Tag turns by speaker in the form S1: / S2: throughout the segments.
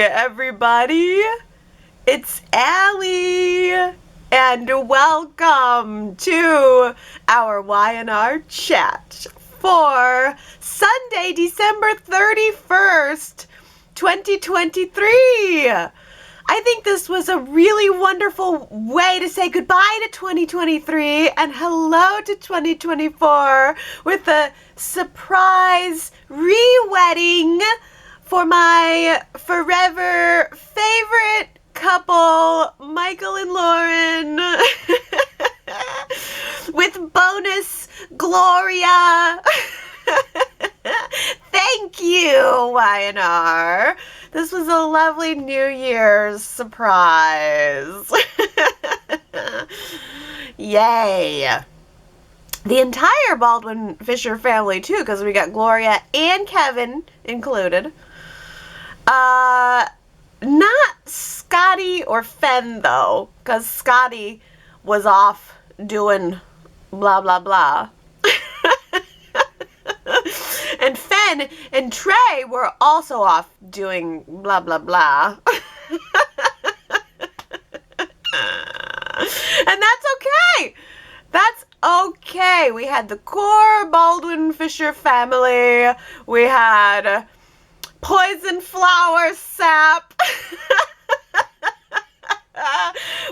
S1: everybody. It's Allie, and welcome to our Y&R Chat for Sunday, December 31st, 2023. I think this was a really wonderful way to say goodbye to 2023 and hello to 2024 with a surprise re-wedding for my forever favorite couple, Michael and Lauren, with bonus Gloria. Thank you, Y&R. This was a lovely New Year's surprise. Yay. The entire Baldwin-Fisher family, too, because we got Gloria and Kevin included. Not Scotty or Fen, though, because Scotty was off doing blah, blah, blah. And Fen and Trey were also off doing blah, blah, blah. And that's okay. That's okay. We had the core Baldwin-Fisher family. We had poison flower sap.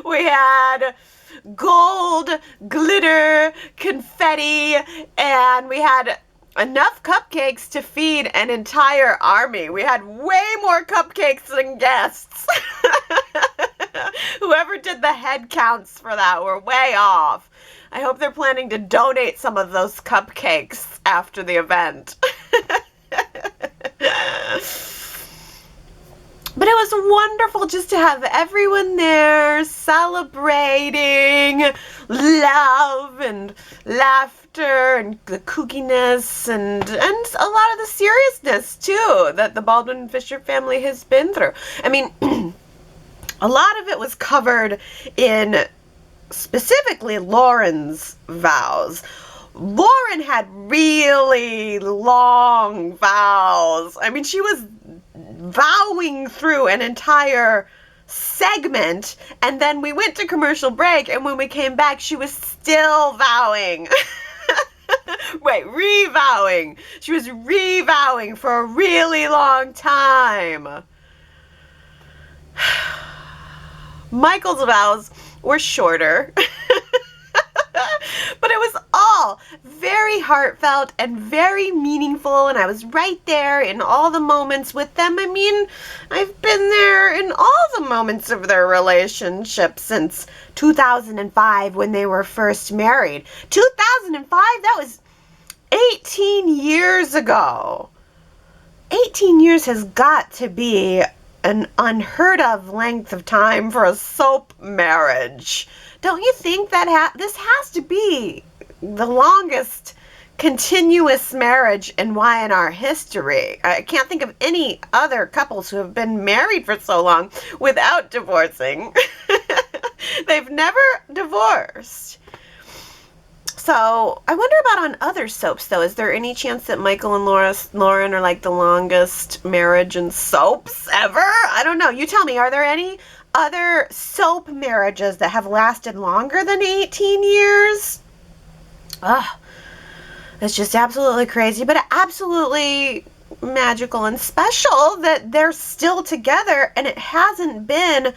S1: We had gold glitter confetti, and we had enough cupcakes to feed an entire army. We had way more cupcakes than guests. Whoever did the head counts for that were way off. I hope they're planning to donate some of those cupcakes after the event. But it was wonderful just to have everyone there celebrating love and laughter and the kookiness and a lot of the seriousness, too, that the Baldwin-Fisher family has been through. I mean, a lot of it was covered in specifically Lauren's vows. Lauren had really long vows. I mean, she was vowing through an entire segment, and then we went to commercial break, and when we came back, she was still vowing. Wait, re-vowing. She was re-vowing for a really long time. Michael's vows were shorter. But it was all very heartfelt and very meaningful, and I was right there in all the moments with them. I mean, I've been there in all the moments of their relationship since 2005 when they were first married. 2005? That was 18 years ago. 18 years has got to be an unheard of length of time for a soap marriage. Don't you think that this has to be the longest continuous marriage in Y&R history? I can't think of any other couples who have been married for so long without divorcing. They've never divorced. So I wonder about on other soaps, though. Is there any chance that Michael and Lauren are like the longest marriage in soaps ever? I don't know. You tell me. Are there any other soap marriages that have lasted longer than 18 years? Ugh. It's just absolutely crazy, but absolutely magical and special that they're still together, and it hasn't been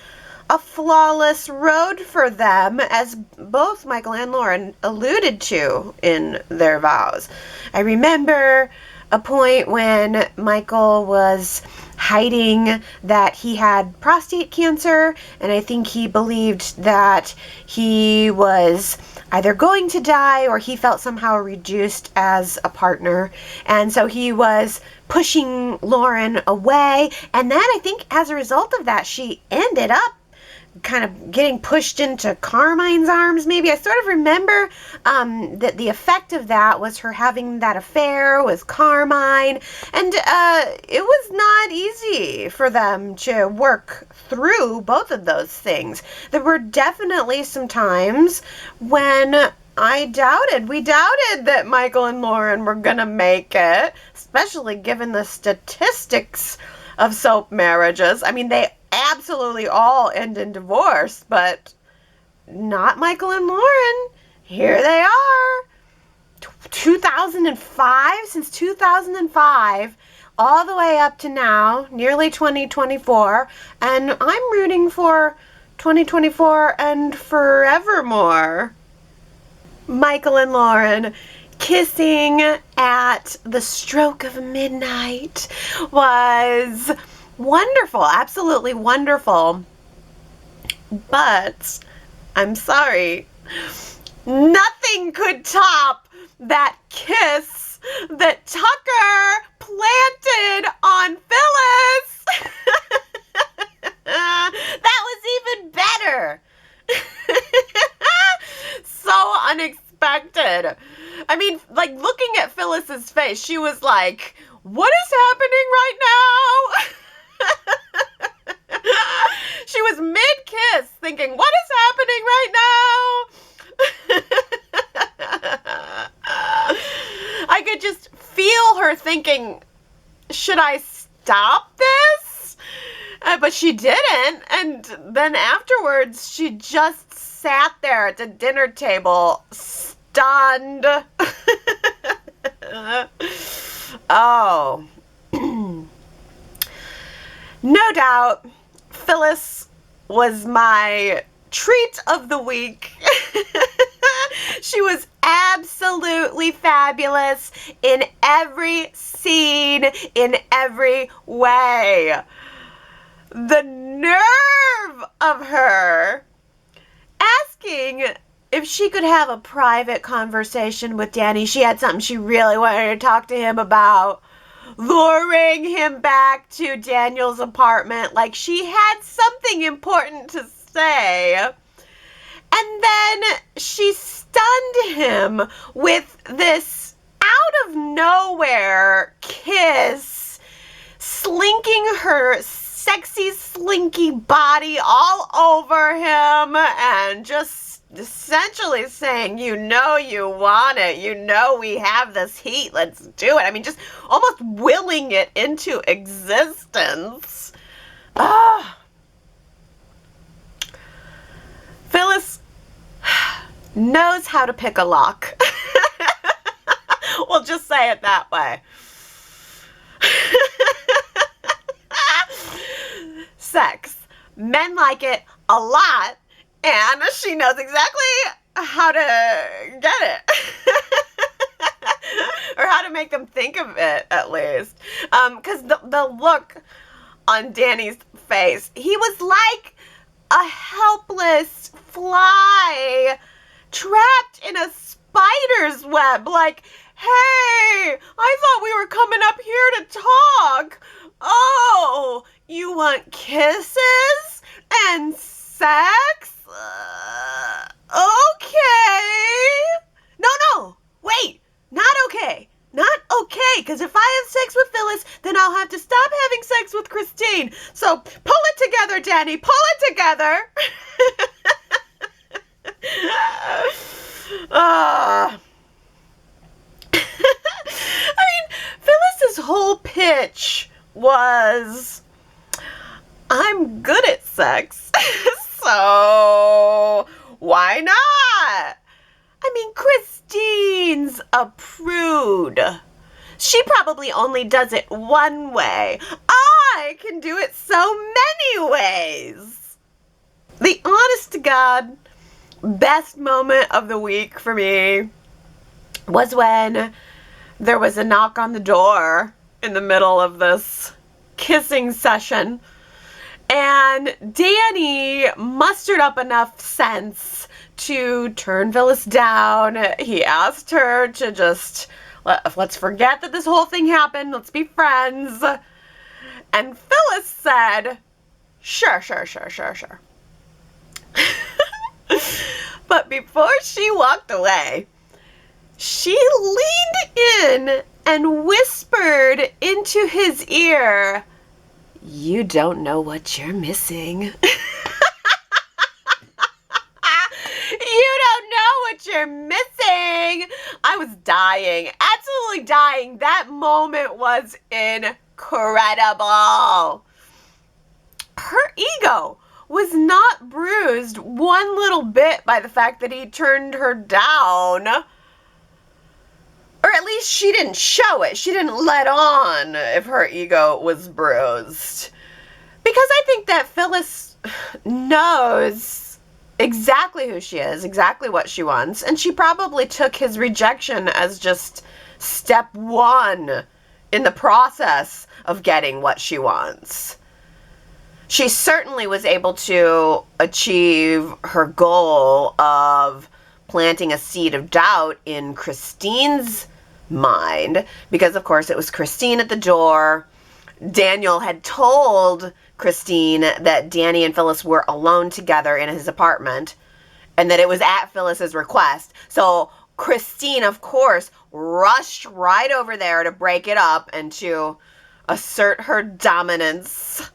S1: a flawless road for them, as both Michael and Lauren alluded to in their vows. I remember a point when Michael was hiding that he had prostate cancer, and I think he believed that he was either going to die or he felt somehow reduced as a partner, and so he was pushing Lauren away, and then I think as a result of that she ended up kind of getting pushed into Carmine's arms, maybe. I sort of remember that the effect of that was her having that affair with Carmine, and it was not easy for them to work through both of those things. There were definitely some times when we doubted that Michael and Lauren were gonna make it, especially given the statistics of soap marriages. I mean, they absolutely all end in divorce, but not Michael and Lauren. Here they are. 2005, since 2005, all the way up to now, nearly 2024, and I'm rooting for 2024 and forevermore. Michael and Lauren kissing at the stroke of midnight was wonderful, absolutely wonderful. But I'm sorry, nothing could top that kiss that Tucker planted on Phyllis. That was even better. So unexpected. I mean, like, looking at Phyllis's face, she was like, what is happening right now? She was mid-kiss thinking, what is happening right now? I could just feel her thinking, should I stop this? But she didn't. And then afterwards, she just sat there at the dinner table, stunned. Oh. No doubt, Phyllis was my treat of the week. She was absolutely fabulous in every scene, in every way. The nerve of her asking if she could have a private conversation with Danny. She had something she really wanted to talk to him about. Luring him back to Daniel's apartment like she had something important to say. And then she stunned him with this out of nowhere kiss, slinking her sexy, slinky body all over him and just essentially saying, you know you want it, you know we have this heat, let's do it. I mean, just almost willing it into existence. Phyllis knows how to pick a lock. We'll just say it that way. Sex. Men like it a lot, and she knows exactly how to get it. Or how to make them think of it, at least. Because the look on Danny's face, he was like a helpless fly trapped in a spider's web. Like, hey, I thought we were coming up here to talk. Oh, you want kisses and sex? Okay. No, wait, not okay. Not okay, because if I have sex with Phyllis, then I'll have to stop having sex with Christine. So pull it together, Danny, pull it together. I mean, Phyllis's whole pitch was, I'm good at sex, so why not? I mean, Christine's a prude. She probably only does it one way. I can do it so many ways. The honest to God best moment of the week for me was when there was a knock on the door in the middle of this kissing session, and Danny mustered up enough sense to turn Phyllis down. He asked her to just, let's forget that this whole thing happened. Let's be friends. And Phyllis said, sure. But before she walked away, she leaned in and whispered into his ear, you don't know what you're missing. You don't know what you're missing. I was dying, absolutely dying. That moment was incredible. incredible. Her ego was not bruised one little bit by the fact that he turned her down. Or at least she didn't show it. She didn't let on if her ego was bruised. Because I think that Phyllis knows exactly who she is, exactly what she wants, and she probably took his rejection as just step one in the process of getting what she wants. She certainly was able to achieve her goal of planting a seed of doubt in Christine's mind, because of course it was Christine at the door. Daniel had told Christine that Danny and Phyllis were alone together in his apartment, and that it was at Phyllis's request. So Christine, of course, rushed right over there to break it up and to assert her dominance.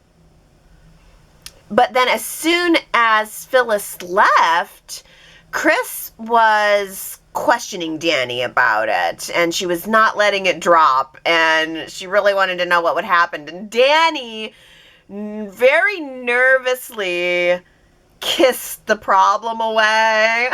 S1: But then as soon as Phyllis left, Chris was questioning Danny about it, and she was not letting it drop, and she really wanted to know what would happen. And Danny very nervously kissed the problem away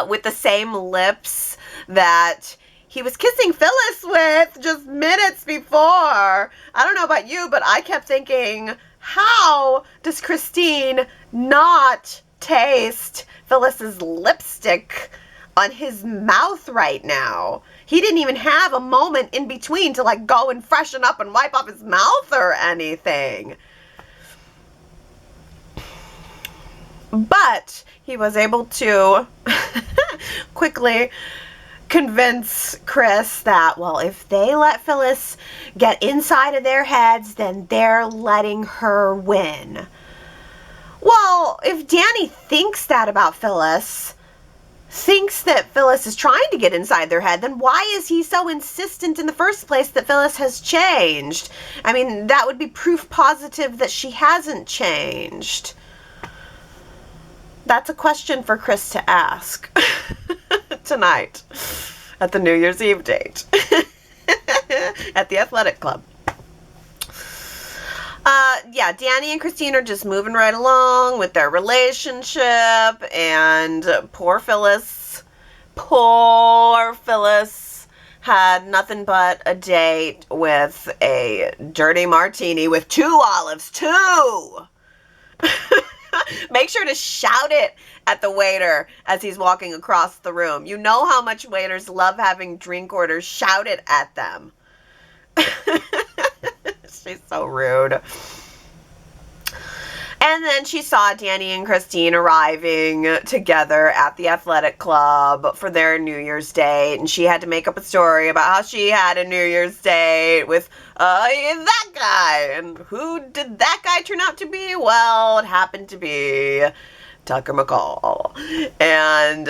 S1: with the same lips that he was kissing Phyllis with just minutes before. I don't know about you, but I kept thinking, how does Christine not taste Phyllis's lipstick on his mouth right now? He didn't even have a moment in between to like go and freshen up and wipe off his mouth or anything. But he was able to quickly convince Chris that, well, if they let Phyllis get inside of their heads, then they're letting her win. Well, if Danny thinks that about Phyllis, thinks that Phyllis is trying to get inside their head, then why is he so insistent in the first place that Phyllis has changed? I mean, that would be proof positive that she hasn't changed. That's a question for Chris to ask tonight at the New Year's Eve date at the athletic club. Yeah, Danny and Christine are just moving right along with their relationship, and poor Phyllis had nothing but a date with a dirty martini with 2 olives. 2! Make sure to shout it at the waiter as he's walking across the room. You know how much waiters love having drink orders shouted at them. She's so rude. And then she saw Danny and Christine arriving together at the athletic club for their New Year's date, and she had to make up a story about how she had a New Year's date with that guy. And who did that guy turn out to be? Well, it happened to be Tucker McCall. And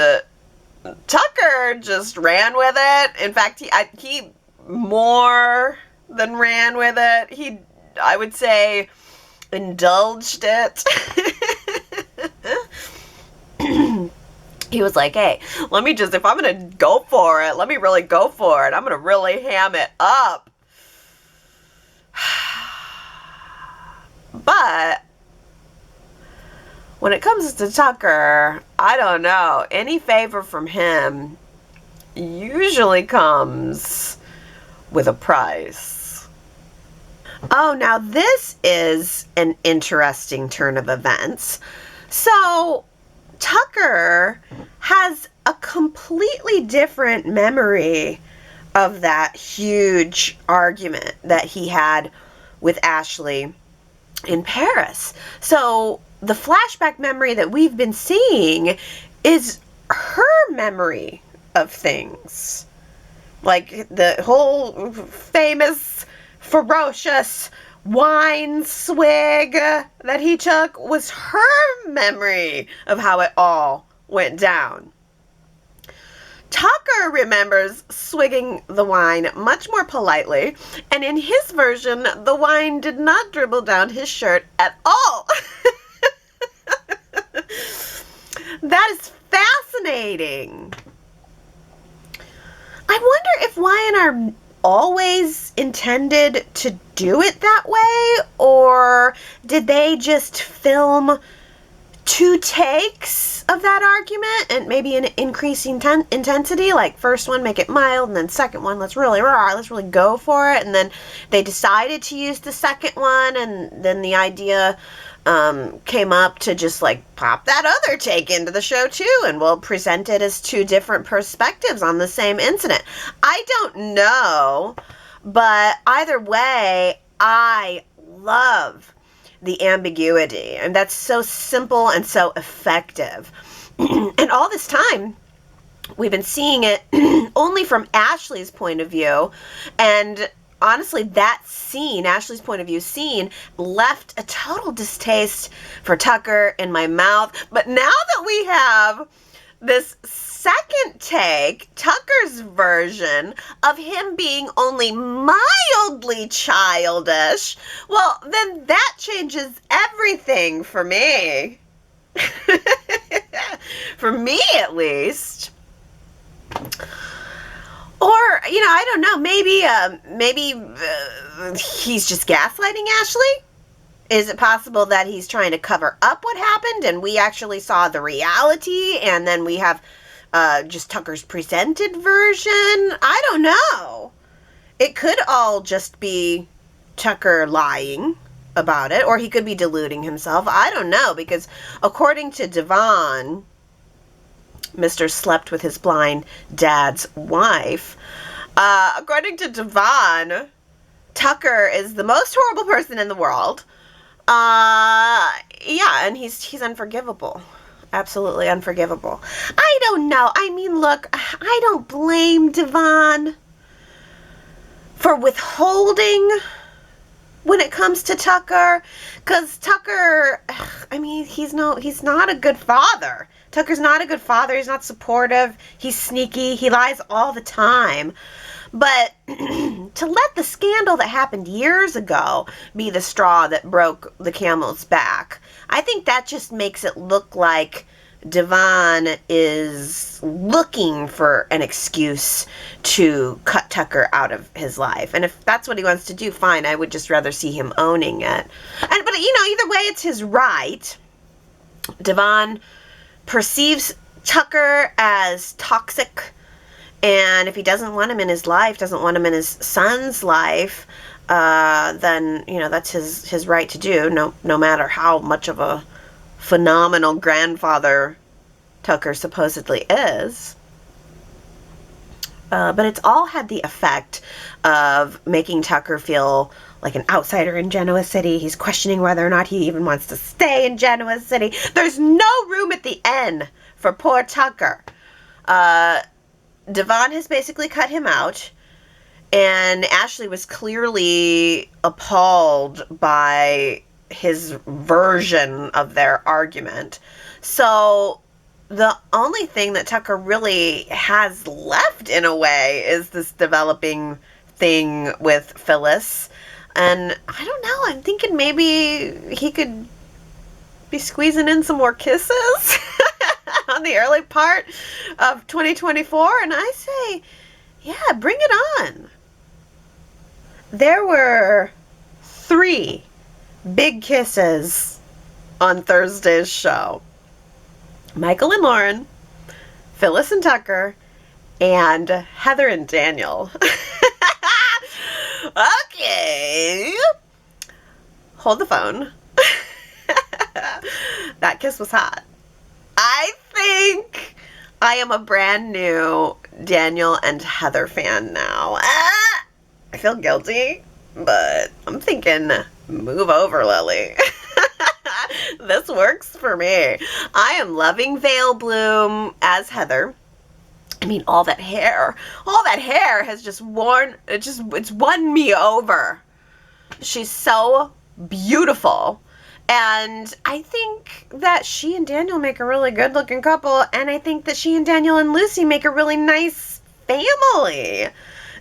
S1: Tucker just ran with it. In fact, he more than ran with it. I would say, indulged it. He was like, hey, if I'm going to go for it, let me really go for it. I'm going to really ham it up. But when it comes to Tucker, I don't know. Any favor from him usually comes with a price. Oh, now this is an interesting turn of events. So, Tucker has a completely different memory of that huge argument that he had with Ashley in Paris. So, the flashback memory that we've been seeing is her memory of things. Like the whole famous ferocious wine swig that he took was her memory of how it all went down. Tucker remembers swigging the wine much more politely, and in his version, the wine did not dribble down his shirt at all. That is fascinating. I wonder if Y&R always intended to do it that way, or did they just film 2 takes of that argument and maybe an increasing intensity, like first one make it mild and then second one let's really go for it, and then they decided to use the second one, and then the idea came up to just like pop that other take into the show too, and we'll present it as 2 different perspectives on the same incident. I don't know, but either way, I love the ambiguity, and that's so simple and so effective. And all this time, we've been seeing it only from Ashley's point of view, and honestly, that scene, Ashley's point of view scene, left a total distaste for Tucker in my mouth. But now that we have this second take, Tucker's version of him being only mildly childish, well, then that changes everything for me. For me, at least. Or, I don't know, maybe he's just gaslighting Ashley? Is it possible that he's trying to cover up what happened and we actually saw the reality, and then we have just Tucker's presented version? I don't know. It could all just be Tucker lying about it, or he could be deluding himself. I don't know, because according to Devon, Mr. Slept with his blind dad's wife, according to Devon, Tucker is the most horrible person in the world. Yeah, and he's unforgivable. Absolutely unforgivable. I don't know. I mean, look, I don't blame Devon for withholding when it comes to Tucker, because Tucker, I mean, he's not a good father. Tucker's not a good father. He's not supportive. He's sneaky. He lies all the time. But to let the scandal that happened years ago be the straw that broke the camel's back, I think that just makes it look like Devon is looking for an excuse to cut Tucker out of his life. And if that's what he wants to do, fine. I would just rather see him owning it. But either way, it's his right. Devon perceives Tucker as toxic, and if he doesn't want him in his life, doesn't want him in his son's life, then that's his right to do, no matter how much of a phenomenal grandfather Tucker supposedly is. But it's all had the effect of making Tucker feel like an outsider in Genoa City. He's questioning whether or not he even wants to stay in Genoa City. There's no room at the inn for poor Tucker. Devon has basically cut him out, and Ashley was clearly appalled by his version of their argument. So the only thing that Tucker really has left, in a way, is this developing thing with Phyllis. And I don't know, I'm thinking maybe he could be squeezing in some more kisses on the early part of 2024. And I say, yeah, bring it on. There were 3 big kisses on Thursday's show. Michael and Lauren, Phyllis and Tucker, and Heather and Daniel. Okay. Hold the phone. That kiss was hot. I think I am a brand new Daniel and Heather fan now. I feel guilty, but I'm thinking, move over, Lily. This works for me. I am loving Veil Bloom as Heather. I mean, all that hair has just it's won me over. She's so beautiful. And I think that she and Daniel make a really good looking couple. And I think that she and Daniel and Lucy make a really nice family.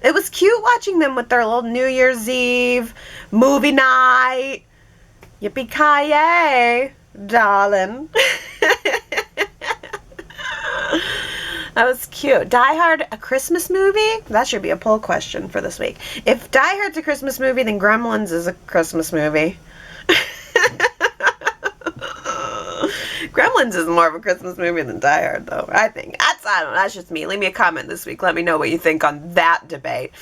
S1: It was cute watching them with their little New Year's Eve movie night. Yippee-ki-yay, darling. That was cute. Die Hard, a Christmas movie? That should be a poll question for this week. If Die Hard's a Christmas movie, then Gremlins is a Christmas movie. Gremlins is more of a Christmas movie than Die Hard, though, I think. I don't know, that's just me. Leave me a comment this week. Let me know what you think on that debate.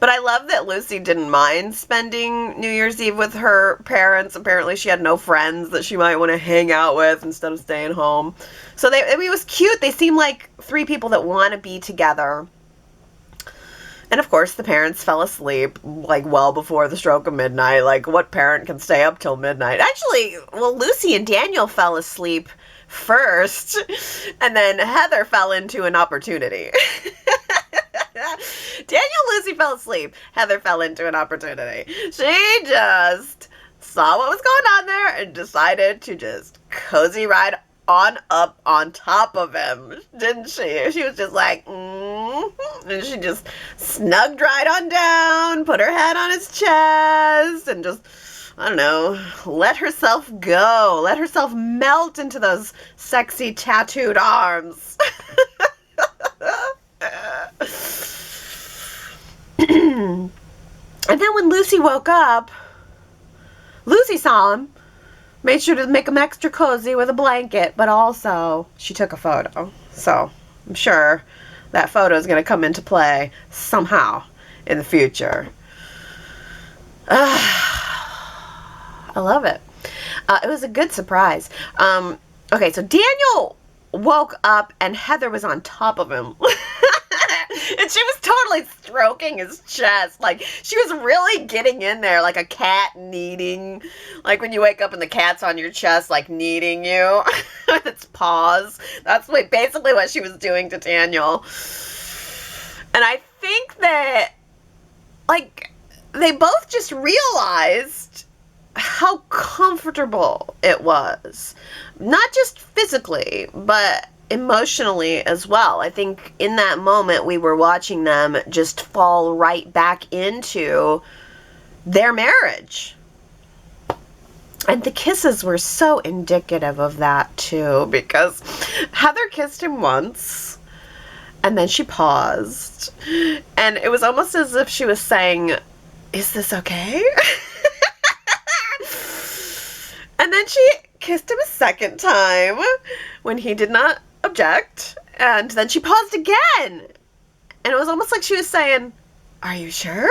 S1: But I love that Lucy didn't mind spending New Year's Eve with her parents. Apparently she had no friends that she might want to hang out with instead of staying home. So it was cute. They seem like three people that want to be together. And of course the parents fell asleep like well before the stroke of midnight. Like, what parent can stay up till midnight? Actually, well, Lucy and Daniel fell asleep first, and then Heather fell into an opportunity. Daniel and Lucy fell asleep. Heather fell into an opportunity. She just saw what was going on there and decided to just cozy ride on up on top of him, didn't she? She was just like, and she just snugged right on down, put her head on his chest, and just, I don't know, let herself go. Let herself melt into those sexy tattooed arms. And then when Lucy woke up, Lucy saw him, made sure to make him extra cozy with a blanket, but also she took a photo. So I'm sure that photo is going to come into play somehow in the future. I love it. It was a good surprise. Okay, so Daniel woke up and Heather was on top of him. And she was totally stroking his chest. Like, she was really getting in there like a cat kneading. Like when you wake up and the cat's on your chest, like kneading you with its paws. That's basically what she was doing to Daniel. And I think that, like, they both just realized how comfortable it was. Not just physically, but emotionally as well. I think in that moment we were watching them just fall right back into their marriage. And the kisses were so indicative of that too, because Heather kissed him once and then she paused, and it was almost as if she was saying, "Is this okay?" And then she kissed him a second time when he did not object, and then she paused again, and it was almost like she was saying, "Are you sure?"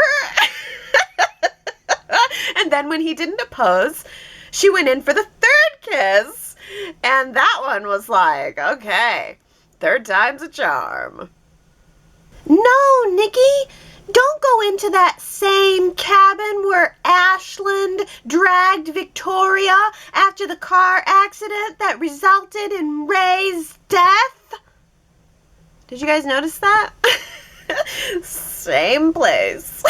S1: And then when he didn't oppose, she went in for the third kiss, and that one was like, okay, third time's a charm. No, Nikki, don't go into that same cabin where Ashland dragged Victoria after the car accident that resulted in Ray's death. Did you guys notice that? Same place.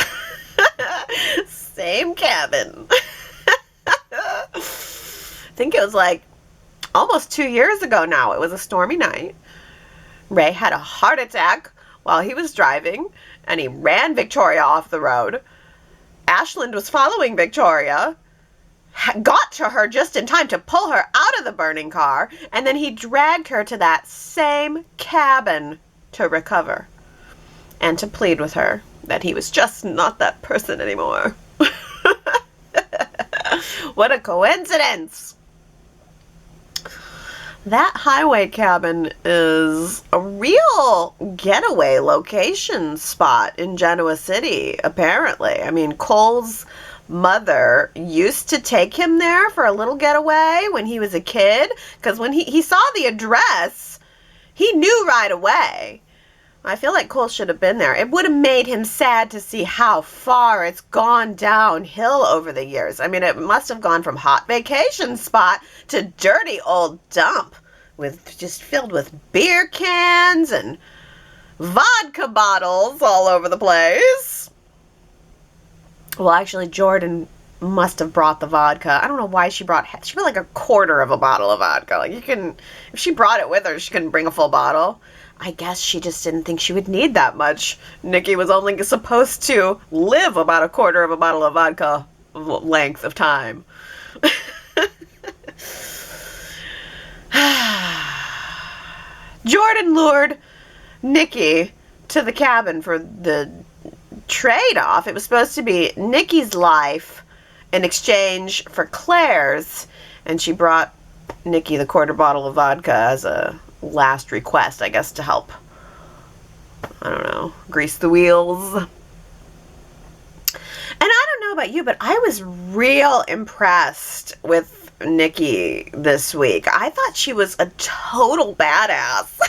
S1: Same cabin. I think it was like almost 2 years ago now. It was a stormy night. Ray had a heart attack while he was driving, and he ran Victoria off the road. Ashland was following Victoria, got to her just in time to pull her out of the burning car, and then he dragged her to that same cabin to recover and to plead with her that he was just not that person anymore. What a coincidence! That highway cabin is a real getaway location spot in Genoa City, apparently. I mean, Cole's mother used to take him there for a little getaway when he was a kid, because when he saw the address, he knew right away. I feel like Cole should have been there. It would have made him sad to see how far it's gone downhill over the years. I mean, it must have gone from hot vacation spot to dirty old dump, with just filled with beer cans and vodka bottles all over the place. Well, actually, Jordan must have brought the vodka. I don't know why she brought like a quarter of a bottle of vodka. Like, if she brought it with her, she couldn't bring a full bottle. I guess she just didn't think she would need that much. Nikki was only supposed to live about a quarter of a bottle of vodka length of time. Jordan lured Nikki to the cabin for the trade-off. It was supposed to be Nikki's life in exchange for Claire's, and she brought Nikki the quarter bottle of vodka as a last request, I guess, to help, I don't know, grease the wheels. And I don't know about you, but I was real impressed with Nikki this week. I thought she was a total badass.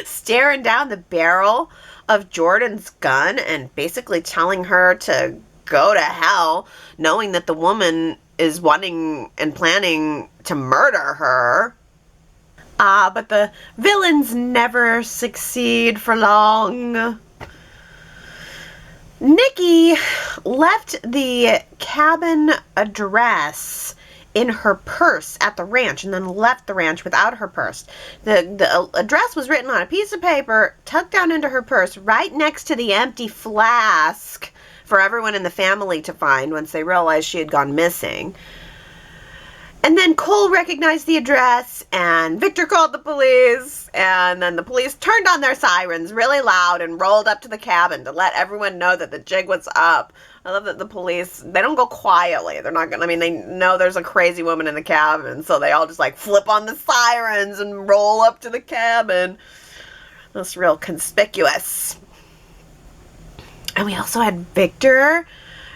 S1: Staring down the barrel of Jordan's gun and basically telling her to go to hell, knowing that the woman is wanting and planning to murder her. But the villains never succeed for long. Nikki left the cabin address in her purse at the ranch and then left the ranch without her purse. The address was written on a piece of paper, tucked down into her purse, right next to the empty flask for everyone in the family to find once they realized she had gone missing. And then Cole recognized the address, and Victor called the police, and then the police turned on their sirens really loud and rolled up to the cabin to let everyone know that the jig was up. I love that the police, they don't go quietly. They're not gonna, they know there's a crazy woman in the cabin, so they all just like flip on the sirens and roll up to the cabin. That's real conspicuous. And we also had Victor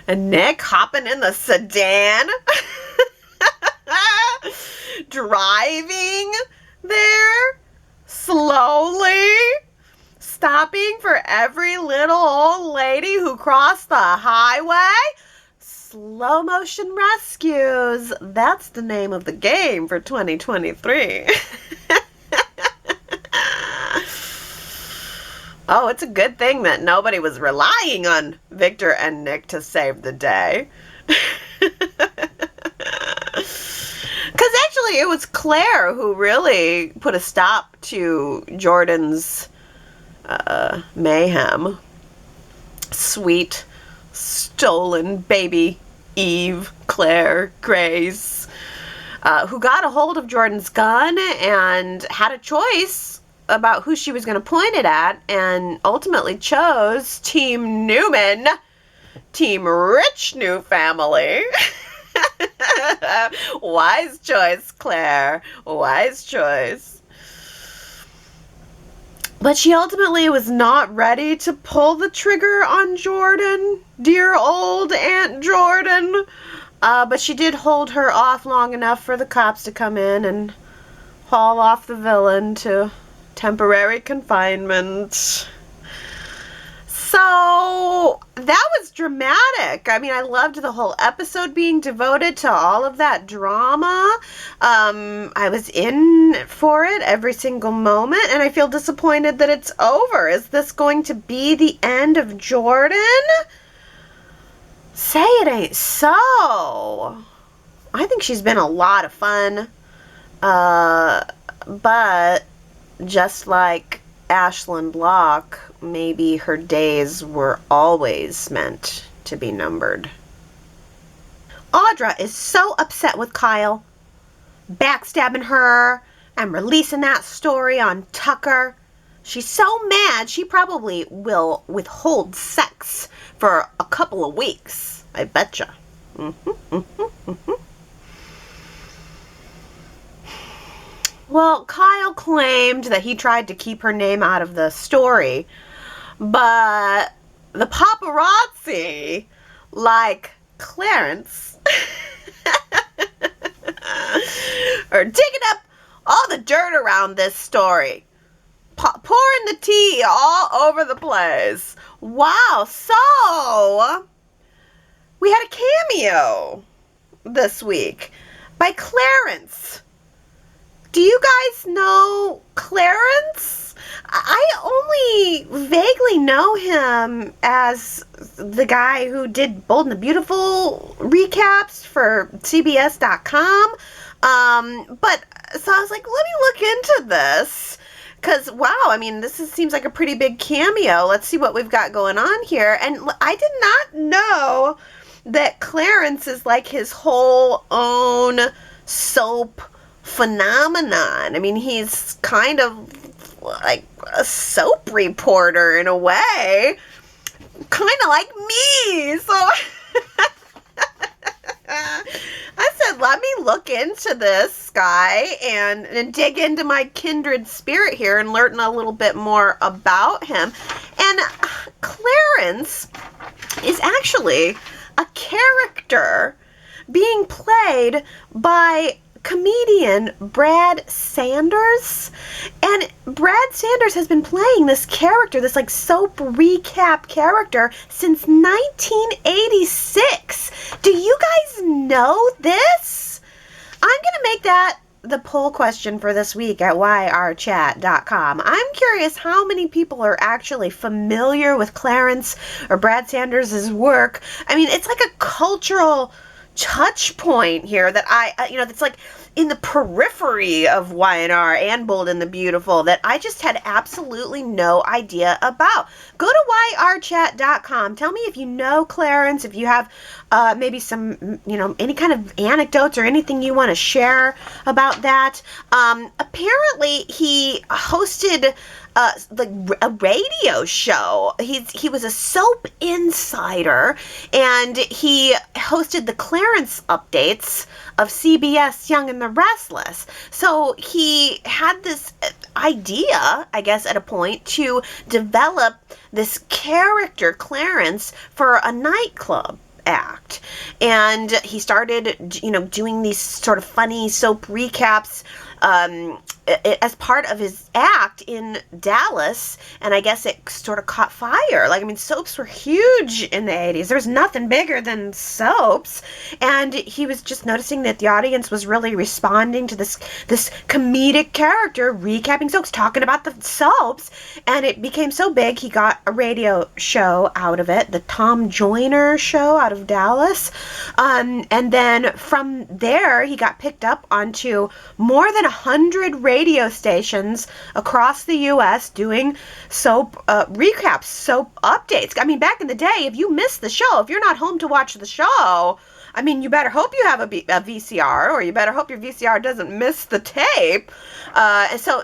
S1: and Nick hopping in the sedan. Driving there slowly, stopping for every little old lady who crossed the highway. Slow motion rescues. That's the name of the game for 2023. Oh, it's a good thing that nobody was relying on Victor and Nick to save the day. Because actually it was Claire who really put a stop to Jordan's mayhem. Sweet, stolen baby Eve, Claire, Grace, who got a hold of Jordan's gun and had a choice about who she was going to point it at, and ultimately chose Team Newman, Team Rich New Family. Wise choice, Claire. Wise choice. But she ultimately was not ready to pull the trigger on Jordan. Dear old Aunt Jordan. But she did hold her off long enough for the cops to come in and haul off the villain to temporary confinement. So that was dramatic. I loved the whole episode being devoted to all of that drama. I was in for it every single moment, and I feel disappointed that it's over. Is this going to be the end of Jordan? Say it ain't so. I think she's been a lot of fun. But just like Ashlyn Block, maybe her days were always meant to be numbered. Audra is so upset with Kyle, backstabbing her and releasing that story on Tucker. She's so mad she probably will withhold sex for a couple of weeks, I betcha. Well, Kyle claimed that he tried to keep her name out of the story, but the paparazzi, like Clarence, are digging up all the dirt around this story, pouring the tea all over the place. Wow, so we had a cameo this week by Clarence. Do you guys know Clarence? I only vaguely know him as the guy who did Bold and the Beautiful recaps for CBS.com. But so I was like, let me look into this. Because, wow, this seems like a pretty big cameo. Let's see what we've got going on here. And I did not know that Clarence is like his whole own soap phenomenon. He's kind of like a soap reporter in a way. Kind of like me. So I said, let me look into this guy and dig into my kindred spirit here and learn a little bit more about him. And Clarence is actually a character being played by comedian Brad Sanders. And Brad Sanders has been playing this character, this like soap recap character, since 1986. Do you guys know this? I'm going to make that the poll question for this week at yrchat.com. I'm curious how many people are actually familiar with Clarence or Brad Sanders' work. I mean, it's like a cultural touch point here that that's like in the periphery of Y&R and Bold and the Beautiful that I just had absolutely no idea about. Go to yrchat.com. Tell me if you know Clarence, if you have maybe some, any kind of anecdotes or anything you want to share about that. Apparently, he hosted like a radio show. He was a soap insider, and he hosted the Clarence updates of CBS Young and the Restless. So he had this idea, I guess, at a point to develop this character, Clarence, for a nightclub act. And he started, doing these sort of funny soap recaps as part of his act in Dallas, and I guess it sort of caught fire. Like, I mean, soaps were huge in the 80s. There was nothing bigger than soaps, and he was just noticing that the audience was really responding to this comedic character recapping soaps, talking about the soaps, and it became so big he got a radio show out of it, the Tom Joyner Show out of Dallas, and then from there he got picked up onto more than 100 radio stations across the U.S. doing soap recaps, soap updates. I mean, back in the day, if you missed the show, if you're not home to watch the show, I mean, you better hope you have a VCR, or you better hope your VCR doesn't miss the tape. And so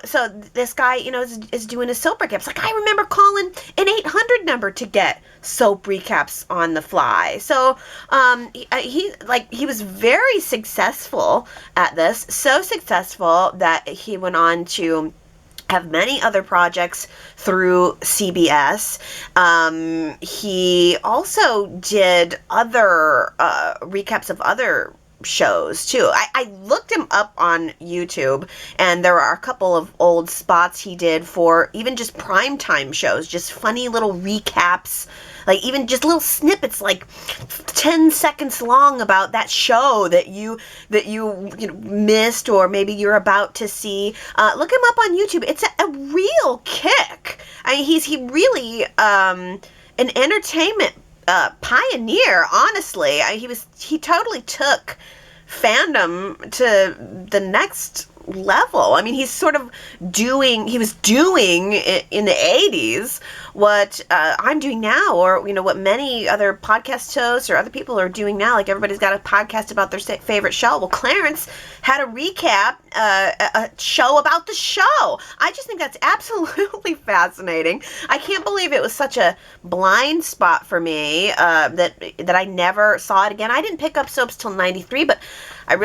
S1: this guy, is doing his soap recaps. Like, I remember calling an 800 number to get soap recaps on the fly. So he was very successful at this, so successful that he went on to have many other projects through CBS. He also did other recaps of other shows too. I looked him up on YouTube, and there are a couple of old spots he did for even just primetime shows, just funny little recaps, like even just little snippets, like 10 seconds long, about that show that you missed, or maybe you're about to see. Look him up on YouTube. It's a real kick. I mean, he really an entertainment pioneer, honestly. He totally took fandom to the next level. I mean, he was doing in the 80s what I'm doing now, or what many other podcast hosts or other people are doing now. Like, everybody's got a podcast about their favorite show. Well, Clarence had a recap, a show about the show. I just think that's absolutely fascinating. I can't believe it was such a blind spot for me, that I never saw it again. I didn't pick up soaps till 93, but I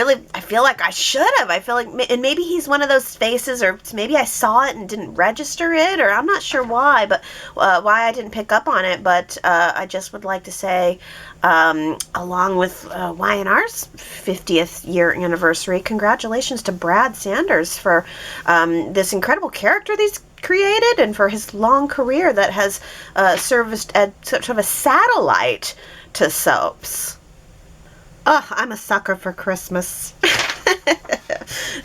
S1: feel like I should have. I feel like, and maybe he's one of those faces, or maybe I saw it and didn't register it, or I'm not sure why, but why I didn't pick up on it. But I just would like to say, along with Y&R's 50th year anniversary, congratulations to Brad Sanders for this incredible character that he's created, and for his long career that has served as sort of a satellite to soaps. Oh, I'm a sucker for Christmas.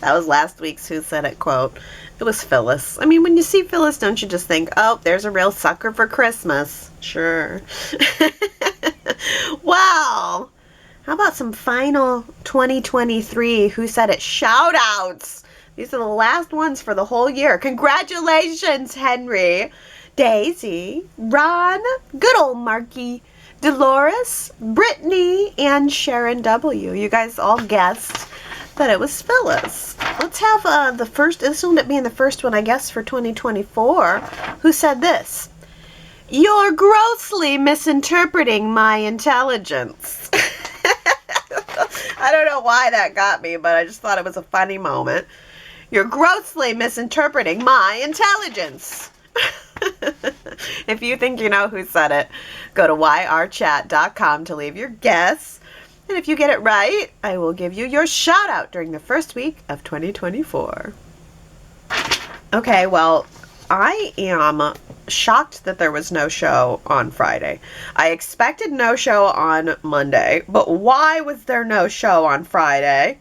S1: That was last week's Who Said It quote. It was Phyllis. I mean, when you see Phyllis, don't you just think, oh, there's a real sucker for Christmas? Sure. Well, how about some final 2023 Who Said It shout outs? These are the last ones for the whole year. Congratulations, Henry, Daisy, Ron, good old Marky, Dolores, Brittany, and Sharon W. You guys all guessed that it was Phyllis. Let's have the first, this will end up being the first one, I guess, for 2024, who said this. You're grossly misinterpreting my intelligence. I don't know why that got me, but I just thought it was a funny moment. You're grossly misinterpreting my intelligence. If you think you know who said it, go to yrchat.com to leave your guess. And if you get it right, I will give you your shout out during the first week of 2024. Okay, well, I am shocked that there was no show on Friday. I expected no show on Monday, but why was there no show on Friday?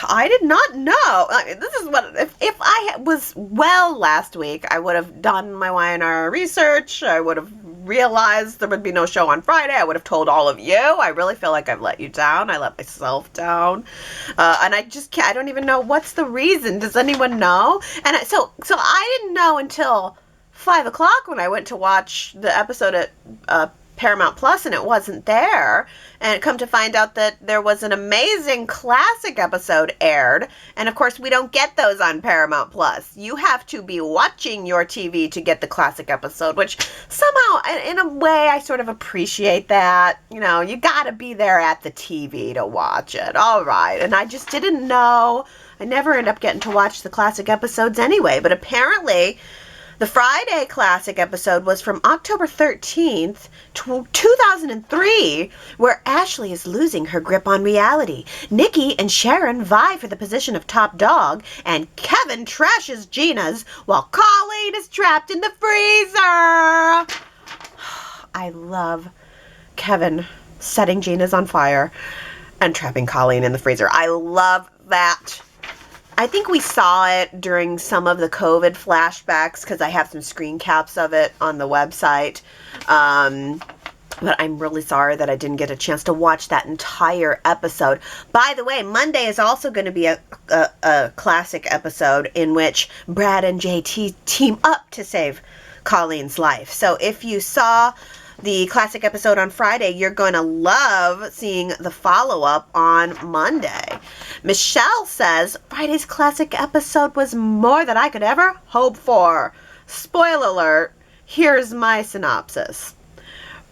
S1: I did not know. I mean, this is what, if I was well last week, I would have done my Y&R research. I would have realized there would be no show on Friday. I would have told all of you. I really feel like I've let you down. I let myself down. And I just can't, I don't even know what's the reason. Does anyone know? And so I didn't know until 5 o'clock when I went to watch the episode at Paramount Plus, and it wasn't there. And come to find out that there was an amazing classic episode aired. And of course, we don't get those on Paramount Plus. You have to be watching your TV to get the classic episode, which somehow, in a way, I sort of appreciate that. You know, you gotta be there at the TV to watch it. All right. And I just didn't know. I never end up getting to watch the classic episodes anyway. But apparently, the Friday classic episode was from October 13th, 2003, where Ashley is losing her grip on reality. Nikki and Sharon vie for the position of top dog, and Kevin trashes Gina's while Colleen is trapped in the freezer. I love Kevin setting Gina's on fire and trapping Colleen in the freezer. I love that. I think we saw it during some of the COVID flashbacks because I have some screen caps of it on the website. But I'm really sorry that I didn't get a chance to watch that entire episode. By the way, Monday is also going to be a classic episode in which Brad and JT team up to save Colleen's life. So if you saw the classic episode on Friday, you're going to love seeing the follow-up on Monday. Michelle says, Friday's classic episode was more than I could ever hope for. Spoiler alert, here's my synopsis.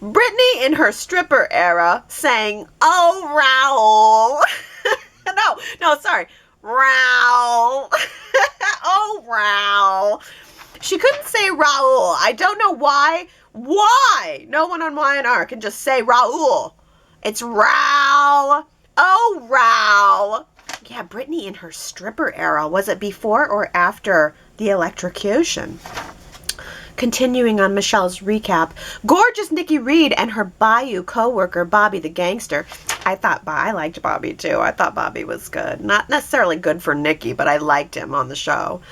S1: Brittany in her stripper era saying, oh, Raoul. no, sorry. Raoul. Oh, Raoul. She couldn't say Raoul. I don't know why. Why? No one on Y&R can just say Raoul. It's Raoul. Oh, Raoul. Yeah, Brittany in her stripper era. Was it before or after the electrocution? Continuing on Michelle's recap, gorgeous Nikki Reed and her Bayou co-worker Bobby the gangster. I liked Bobby too. I thought Bobby was good. Not necessarily good for Nikki, but I liked him on the show.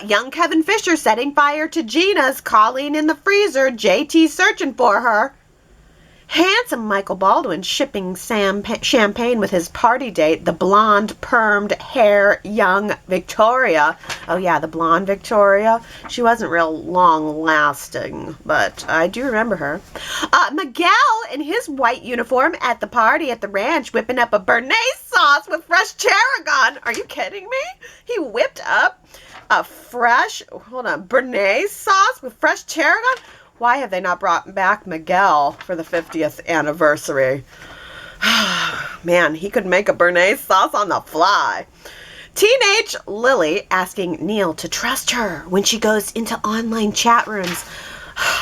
S1: Young Kevin Fisher setting fire to Gina's, Colleen in the freezer, JT searching for her. Handsome Michael Baldwin shipping champagne with his party date, the blonde, permed hair, young Victoria. Oh yeah, the blonde Victoria. She wasn't real long lasting, but I do remember her. Miguel in his white uniform at the party at the ranch whipping up a béarnaise sauce with fresh tarragon. Are you kidding me? He whipped up a fresh, béarnaise sauce with fresh tarragon? Why have they not brought back Miguel for the 50th anniversary? Man, he could make a béarnaise sauce on the fly. Teenage Lily asking Neil to trust her when she goes into online chat rooms.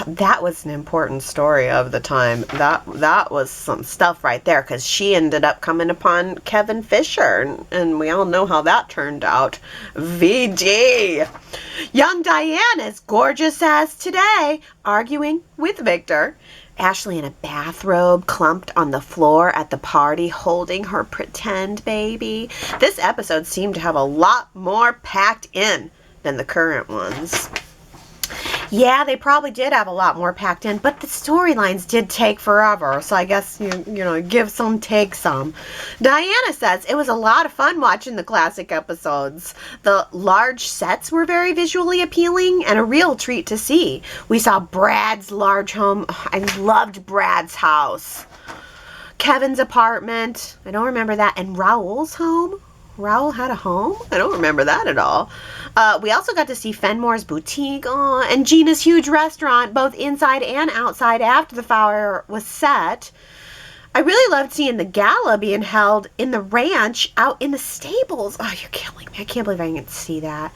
S1: That was an important story of the time. That was some stuff right there, because she ended up coming upon Kevin Fisher, and we all know how that turned out. VD. Young Diane is gorgeous as today, arguing with Victor. Ashley in a bathrobe clumped on the floor at the party holding her pretend baby. This episode seemed to have a lot more packed in than the current ones. Yeah, they probably did have a lot more packed in, but the storylines did take forever, so I guess, you know, give some, take some. Diana says, it was a lot of fun watching the classic episodes. The large sets were very visually appealing and a real treat to see. We saw Brad's large home. I loved Brad's house. Kevin's apartment. I don't remember that. And Raoul's home. Raoul had a home? I don't remember that at all. We also got to see Fenmore's boutique and Gina's huge restaurant, both inside and outside after the fire was set. I really loved seeing the gala being held in the ranch out in the stables. Oh, you're killing me. I can't believe I didn't get to see that.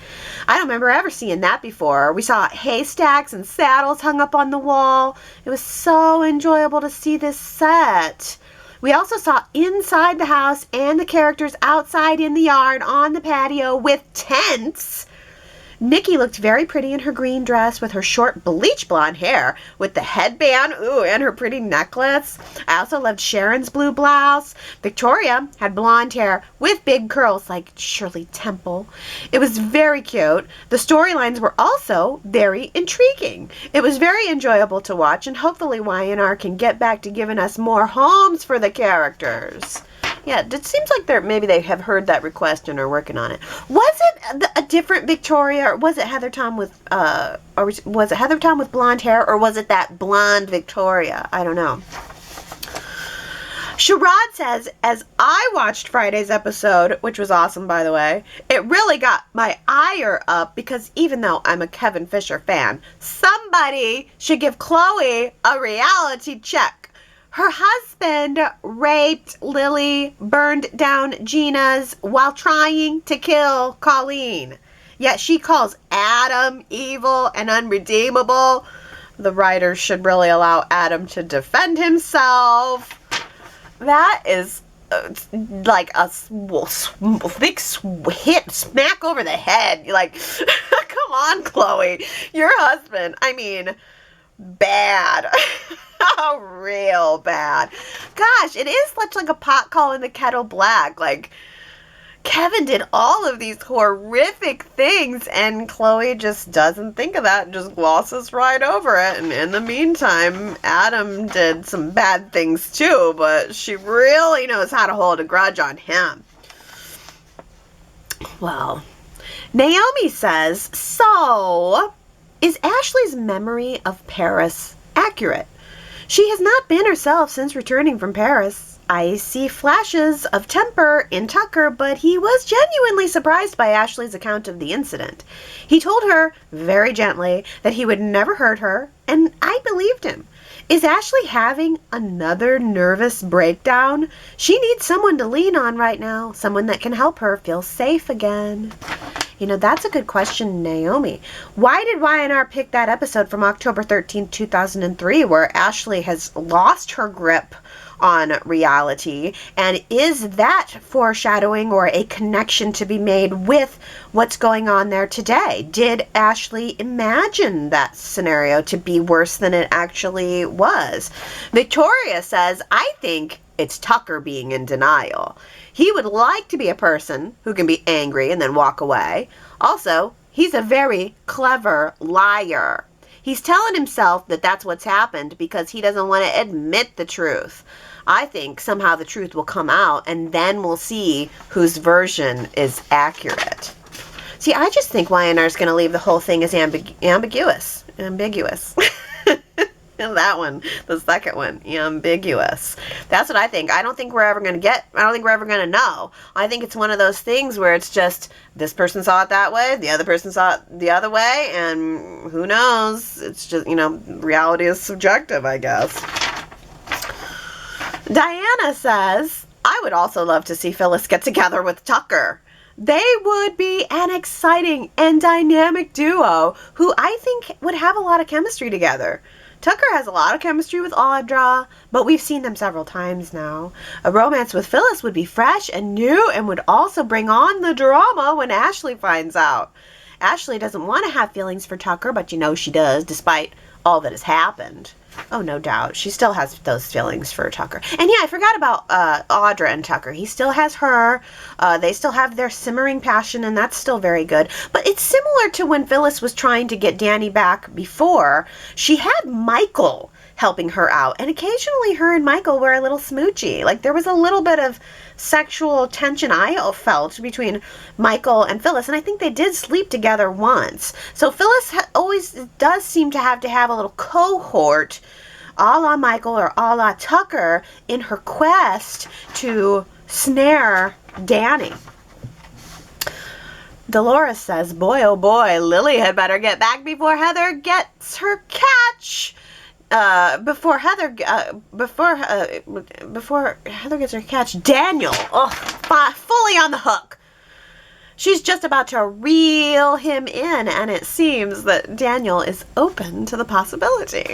S1: I don't remember ever seeing that before. We saw haystacks and saddles hung up on the wall. It was so enjoyable to see this set. We also saw inside the house and the characters outside in the yard on the patio with tents. Nikki looked very pretty in her green dress with her short bleach blonde hair with the headband, and her pretty necklace. I also loved Sharon's blue blouse. Victoria had blonde hair with big curls like Shirley Temple. It was very cute. The storylines were also very intriguing. It was very enjoyable to watch, and hopefully Y&R can get back to giving us more homes for the characters. Yeah, it seems like maybe they have heard that request and are working on it. Was it a different Victoria, or was it Heather Tom with blonde hair, or was it that blonde Victoria? I don't know. Sherrod says, as I watched Friday's episode, which was awesome, by the way, it really got my ire up because even though I'm a Kevin Fisher fan, somebody should give Chloe a reality check. Her husband raped Lily, burned down Gina's while trying to kill Colleen. Yet she calls Adam evil and unredeemable. The writers should really allow Adam to defend himself. That is like a big hit, smack over the head. You're like, come on, Chloe. Your husband, I mean, bad. Oh, real bad. Gosh, it is such like a pot calling the kettle black. Like, Kevin did all of these horrific things, and Chloe just doesn't think of that and just glosses right over it. And in the meantime, Adam did some bad things too, but she really knows how to hold a grudge on him. Well, Naomi says, so, is Ashley's memory of Paris accurate? She has not been herself since returning from Paris. I see flashes of temper in Tucker, but he was genuinely surprised by Ashley's account of the incident. He told her, very gently, that he would never hurt her, and I believed him. Is Ashley having another nervous breakdown? She needs someone to lean on right now, someone that can help her feel safe again. You know, that's a good question, Naomi. Why did Y&R pick that episode from October 13th, 2003, where Ashley has lost her grip on reality? And is that foreshadowing or a connection to be made with what's going on there today? Did Ashley imagine that scenario to be worse than it actually was? Victoria says, I think it's Tucker being in denial. He would like to be a person who can be angry and then walk away. Also, he's a very clever liar. He's telling himself that that's what's happened because he doesn't want to admit the truth. I think somehow the truth will come out and then we'll see whose version is accurate. See, I just think Y&R is going to leave the whole thing as ambiguous. That one, the second one, ambiguous. That's what I think. I don't think we're ever going to know. I think it's one of those things where it's just this person saw it that way, the other person saw it the other way, and who knows? It's just, reality is subjective, I guess. Diana says, I would also love to see Phyllis get together with Tucker. They would be an exciting and dynamic duo who I think would have a lot of chemistry together. Tucker has a lot of chemistry with Audra, but we've seen them several times now. A romance with Phyllis would be fresh and new and would also bring on the drama when Ashley finds out. Ashley doesn't want to have feelings for Tucker, but she does, despite all that has happened. Oh, no doubt. She still has those feelings for Tucker. And yeah, I forgot about Audra and Tucker. He still has her. They still have their simmering passion, and that's still very good. But it's similar to when Phyllis was trying to get Danny back before. She had Michael helping her out, and occasionally her and Michael were a little smoochy. Like, there was a little bit of sexual tension I felt between Michael and Phyllis, and I think they did sleep together once. So Phyllis always does seem to have a little cohort a la Michael or a la Tucker in her quest to snare Danny. Dolores says, boy, oh boy, Lily had better get back before Heather gets her catch. Before Heather gets her catch, Daniel, fully on the hook. She's just about to reel him in, and it seems that Daniel is open to the possibility.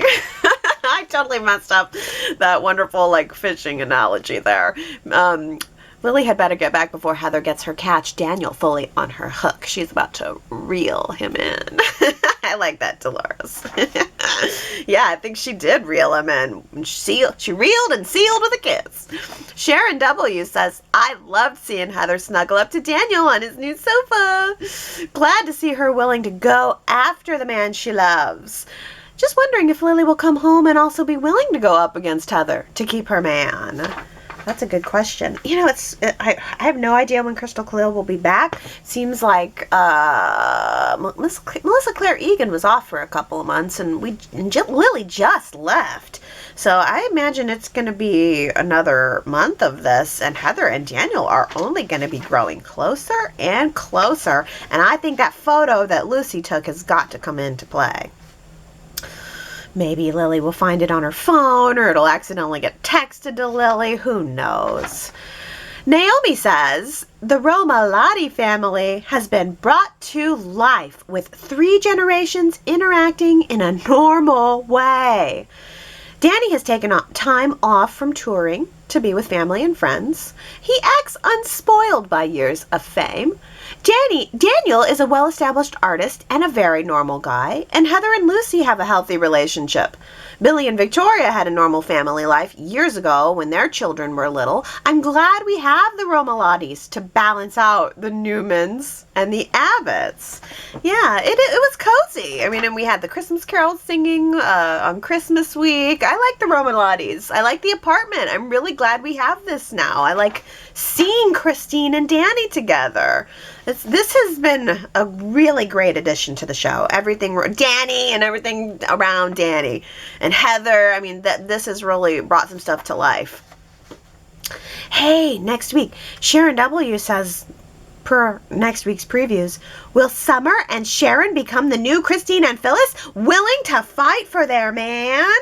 S1: I totally messed up that wonderful, fishing analogy there. Lily had better get back before Heather gets her catch. Daniel fully on her hook. She's about to reel him in. I like that, Dolores. Yeah, I think she did reel him in. She reeled and sealed with a kiss. Sharon W. says, I loved seeing Heather snuggle up to Daniel on his new sofa. Glad to see her willing to go after the man she loves. Just wondering if Lily will come home and also be willing to go up against Heather to keep her man. That's a good question. I have no idea when Crystal Khalil will be back. Seems like Melissa Claire Egan was off for a couple of months, and Lily just left. So I imagine it's going to be another month of this, and Heather and Daniel are only going to be growing closer and closer. And I think that photo that Lucy took has got to come into play. Maybe Lily will find it on her phone, or it'll accidentally get texted to Lily. Who knows? Naomi says, the Romalotti family has been brought to life with 3 generations interacting in a normal way. Danny has taken time off from touring to be with family and friends. He acts unspoiled by years of fame. Daniel is a well-established artist and a very normal guy, and Heather and Lucy have a healthy relationship. Billy and Victoria had a normal family life years ago when their children were little. I'm glad we have the Romalottis to balance out the Newmans and the Abbotts. Yeah, it was cozy. And we had the Christmas carols singing on Christmas week. I like the Romalottis. I like the apartment. I'm really glad we have this now. I like seeing Christine and Danny together. This has been a really great addition to the show. Everything, Danny and everything around Danny. And Heather, this has really brought some stuff to life. Hey, next week, Sharon W. says, per next week's previews, will Summer and Sharon become the new Christine and Phyllis, willing to fight for their man?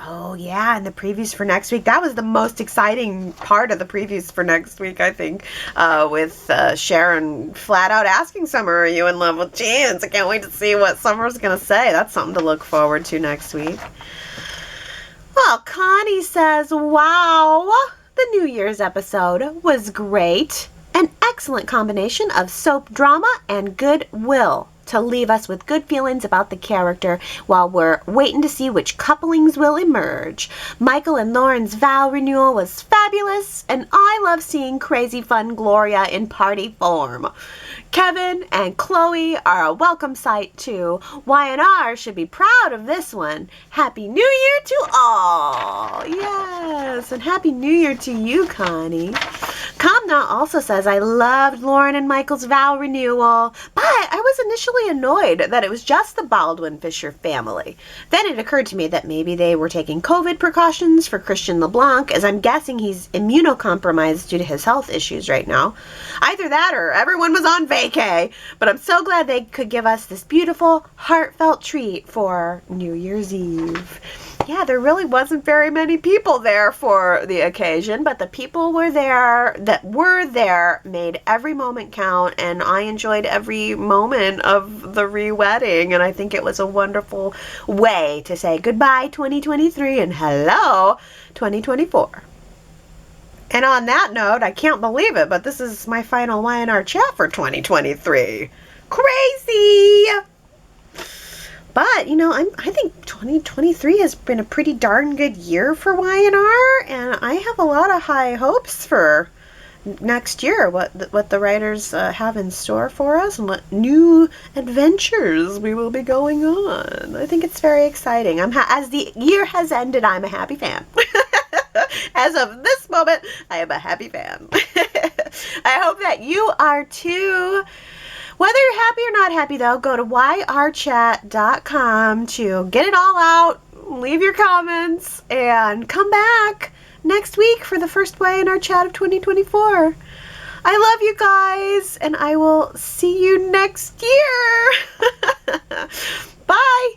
S1: Oh, yeah, and the previews for next week. That was the most exciting part of the previews for next week, I think, with Sharon flat out asking Summer, are you in love with Chance? I can't wait to see what Summer's going to say. That's something to look forward to next week. Well, Connie says, wow, the New Year's episode was great. An excellent combination of soap drama and goodwill to leave us with good feelings about the character while we're waiting to see which couplings will emerge. Michael and Lauren's vow renewal was fabulous, and I love seeing crazy fun Gloria in party form. Kevin and Chloe are a welcome sight too. Y&R should be proud of this one. Happy New Year to all! Yes, and Happy New Year to you, Connie. Kamna also says, I loved Lauren and Michael's vow renewal, but I was initially annoyed that it was just the Baldwin-Fisher family. Then it occurred to me that maybe they were taking COVID precautions for Christian LeBlanc, as I'm guessing he's immunocompromised due to his health issues right now. Either that or everyone was on vacay, but I'm so glad they could give us this beautiful, heartfelt treat for New Year's Eve. Yeah, there really wasn't very many people there for the occasion, but the people that were there made every moment count, and I enjoyed every moment of the re-wedding, and I think it was a wonderful way to say goodbye 2023 and hello 2024. And on that note, I can't believe it, but this is my final Y&R Chat for 2023. Crazy! But, I think 2023 has been a pretty darn good year for Y&R, and I have a lot of high hopes for next year, what the writers have in store for us and what new adventures we will be going on. I think it's very exciting. As the year has ended, I'm a happy fan. As of this moment, I am a happy fan. I hope that you are too. Whether you're happy or not happy, though, go to yrchat.com to get it all out, leave your comments and come back next week for the first Y&R Chat of 2024. I love you guys, and I will see you next year. Bye.